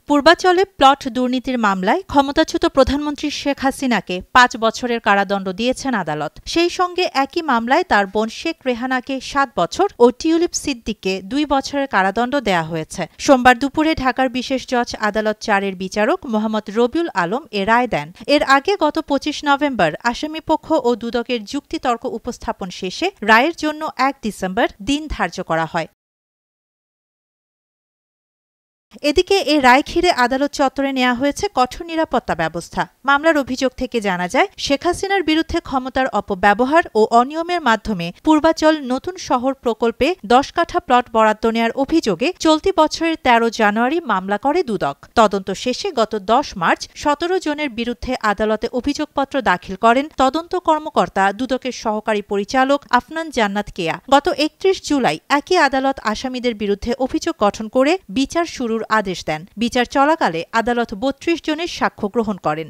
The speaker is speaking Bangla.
পূর্বাচলে প্লট দুর্নীতির মামলায় ক্ষমতাচ্যুত প্রধানমন্ত্রী শেখ হাসিনাকে ৫ বছরের কারাদণ্ড দিয়েছেন আদালত। সেই সঙ্গে একই মামলায় তার বোন শেখ রেহানাকে ৭ বছর ও টিউলিপ সিদ্দিককে ২ বছরের কারাদণ্ড দেয়া হয়েছে। সোমবার দুপুরে ঢাকার বিশেষ জজ আদালত ৪-এর বিচারক মোহাম্মদ রবিউল আলম এ রায় দেন। এর আগে গত ২৫ নভেম্বর আসামিপক্ষ ও দুদকের যুক্তিতর্ক উপস্থাপন শেষে রায়ের জন্য ১ ডিসেম্বর দিন ধার্য করা হয়। এদিকে এ রায় ঘিরে আদালত চত্বরে নেওয়া হয়েছে কঠোর নিরাপত্তা ব্যবস্থা। মামলার অভিযোগ থেকে জানা যায়, শেখ হাসিনার বিরুদ্ধে ক্ষমতার অপব্যবহার ও অনিয়মের মাধ্যমে পূর্বাচল নতুন শহর প্রকল্পে ১০ কাঠা প্লট বরাদ্দ নেওয়ার অভিযোগে চলতি বছরের ১৩ জানুয়ারি মামলা করে দুদক। তদন্ত শেষে গত ১০ মার্চ ১৭ জনের বিরুদ্ধে আদালতে অভিযোগপত্র দাখিল করেন তদন্ত কর্মকর্তা দুদকের সহকারী পরিচালক আফনান জান্নাত কেয়া। গত ৩১ জুলাই একই আদালত আসামিদের বিরুদ্ধে অভিযোগ গঠন করে বিচার শুরুর আদেশ দেন। বিচার চলাকালে আদালত ৩২ জনের সাক্ষ্য গ্রহণ করেন।